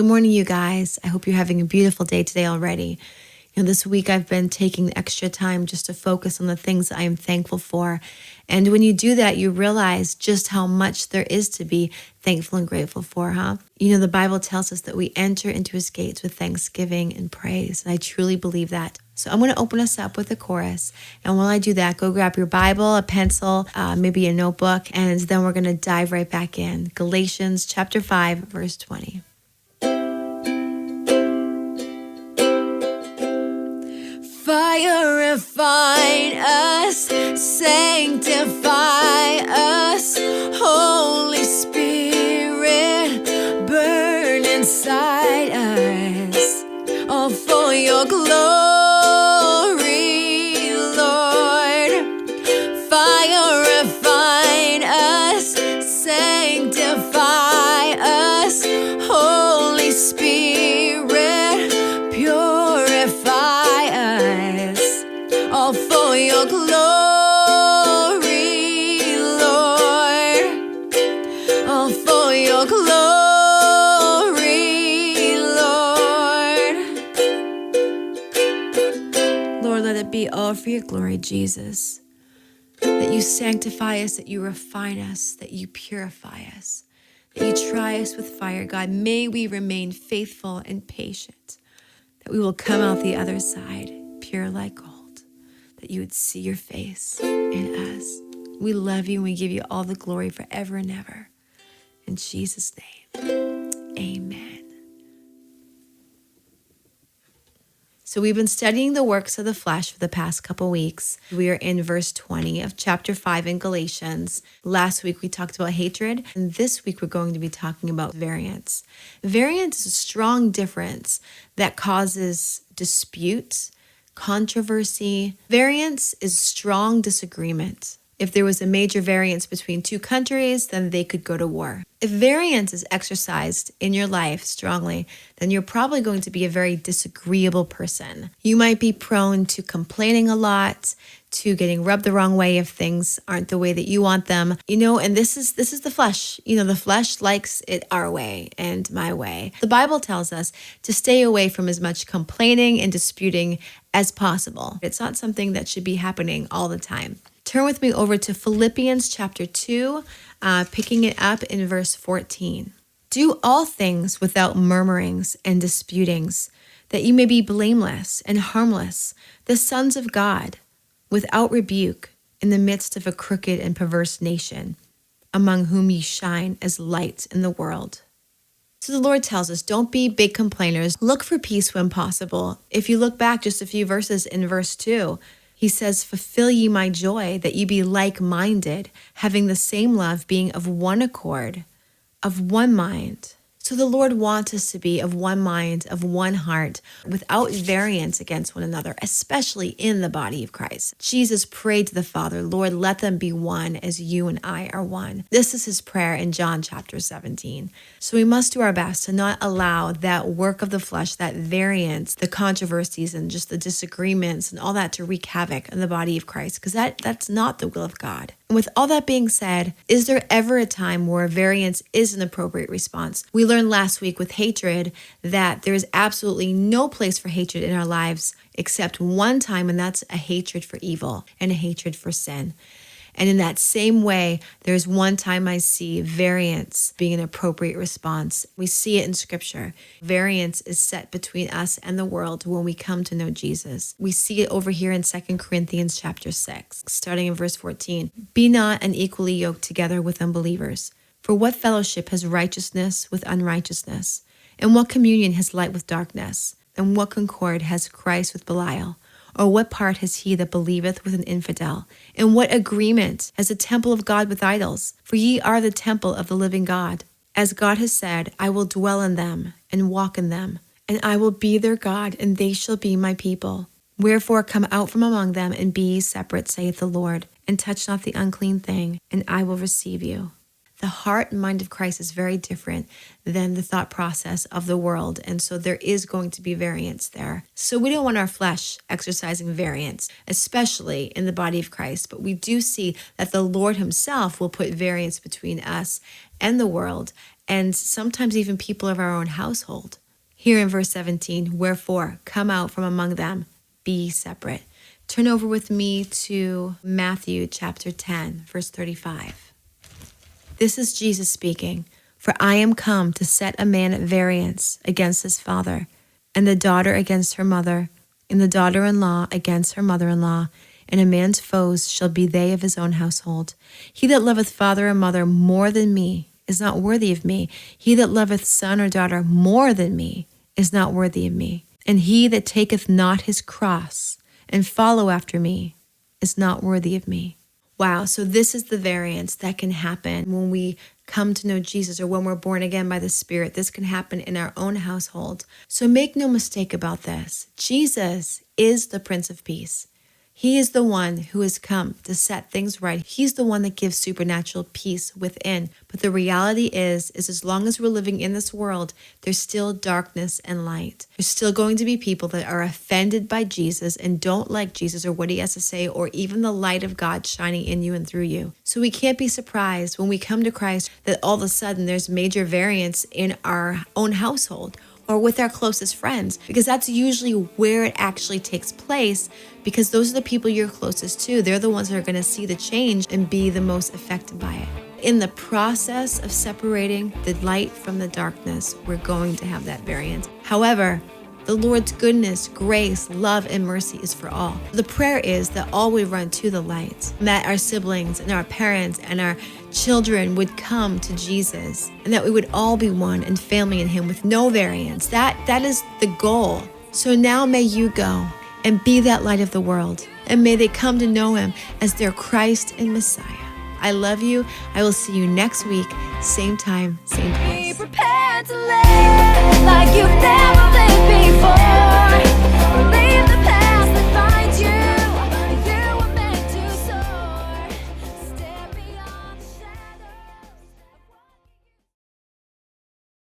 Good morning, you guys. I hope you're having a beautiful day today already. This week I've been taking extra time just to focus on the things I am thankful for. And when you do that, you realize just how much there is to be thankful and grateful for, huh? The Bible tells us that we enter into his gates with thanksgiving and praise. And I truly believe that. So I'm going to open us up with a chorus. And while I do that, go grab your Bible, a pencil, maybe a notebook, and then we're going to dive right back in. Galatians chapter 5, verse 20. Fire, refine us, sanctify us, Holy Spirit, burn inside us, all for your glory, Lord. Fire, refine us, sanctify us, Holy Spirit, purify all for your glory, Lord. All for your glory, Lord. Lord, let it be all for your glory, Jesus. That you sanctify us, that you refine us, that you purify us, that you try us with fire, God. May we remain faithful and patient, that we will come out the other side pure like gold. That you would see your face in us. We love you and we give you all the glory forever and ever. In Jesus' name, amen. So we've been studying the works of the flesh for the past couple weeks. We are in verse 20 of chapter 5 in Galatians. Last week we talked about hatred, and this week we're going to be talking about variance. Variance is a strong difference that causes dispute, controversy. Variance is strong disagreement. If there was a major variance between two countries, then they could go to war. If variance is exercised in your life strongly, then you're probably going to be a very disagreeable person. You might be prone to complaining a lot, to getting rubbed the wrong way if things aren't the way that you want them. And this is the flesh. The flesh likes it our way and my way. The Bible tells us to stay away from as much complaining and disputing as possible. It's not something that should be happening all the time. Turn with me over to Philippians chapter 2, picking it up in verse 14. Do all things without murmurings and disputings, that you may be blameless and harmless, the sons of God, without rebuke, in the midst of a crooked and perverse nation, among whom ye shine as lights in the world. So the Lord tells us, don't be big complainers. Look for peace when possible. If you look back just a few verses in verse 2, he says, fulfill ye my joy, that ye be like-minded, having the same love, being of one accord, of one mind. So the Lord wants us to be of one mind, of one heart, without variance against one another, especially in the body of Christ. Jesus prayed to the Father, Lord, let them be one as you and I are one. This is his prayer in John chapter 17. So we must do our best to not allow that work of the flesh, that variance, the controversies and just the disagreements and all that to wreak havoc in the body of Christ, because that's not the will of God. And with all that being said, is there ever a time where variance is an appropriate response? We learned last week with hatred that there is absolutely no place for hatred in our lives except one time, and that's a hatred for evil and a hatred for sin. And in that same way, there's one time I see variance being an appropriate response. We see it in Scripture. Variance is set between us and the world when we come to know Jesus. We see it over here in 2 Corinthians chapter 6, starting in verse 14. Be not unequally yoked together with unbelievers. For what fellowship has righteousness with unrighteousness? And what communion has light with darkness? And what concord has Christ with Belial? Or what part has he that believeth with an infidel? And what agreement has the temple of God with idols? For ye are the temple of the living God. As God has said, I will dwell in them and walk in them, and I will be their God, and they shall be my people. Wherefore come out from among them, and be ye separate, saith the Lord, and touch not the unclean thing, and I will receive you. The heart and mind of Christ is very different than the thought process of the world. And so there is going to be variance there. So we don't want our flesh exercising variance, especially in the body of Christ. But we do see that the Lord himself will put variance between us and the world. and sometimes even people of our own household. Here in verse 17, wherefore, come out from among them, be separate. Turn over with me to Matthew chapter 10, verse 35. This is Jesus speaking. For I am come to set a man at variance against his father, and the daughter against her mother, and the daughter-in-law against her mother-in-law, and a man's foes shall be they of his own household. He that loveth father or mother more than me is not worthy of me. He that loveth son or daughter more than me is not worthy of me. And he that taketh not his cross and follow after me is not worthy of me. Wow, so this is the variance that can happen when we come to know Jesus or when we're born again by the Spirit. This can happen in our own household. So make no mistake about this. Jesus is the Prince of Peace. He is the one who has come to set things right. He's the one that gives supernatural peace within. But the reality is as long as we're living in this world, there's still darkness and light. There's still going to be people that are offended by Jesus and don't like Jesus or what he has to say, or even the light of God shining in you and through you. So we can't be surprised when we come to Christ that all of a sudden there's major variance in our own household or with our closest friends, because that's usually where it actually takes place, because those are the people you're closest to. They're the ones that are going to see the change and be the most affected by it. In the process of separating the light from the darkness, we're going to have that variance. However, the Lord's goodness, grace, love, and mercy is for all. The prayer is that all would run to the light, and that our siblings and our parents and our children would come to Jesus, and that we would all be one and family in him with no variance. That is the goal. So now may you go and be that light of the world, and may they come to know him as their Christ and Messiah. I love you. I will see you next week, same time, same place. Be prepared to live life.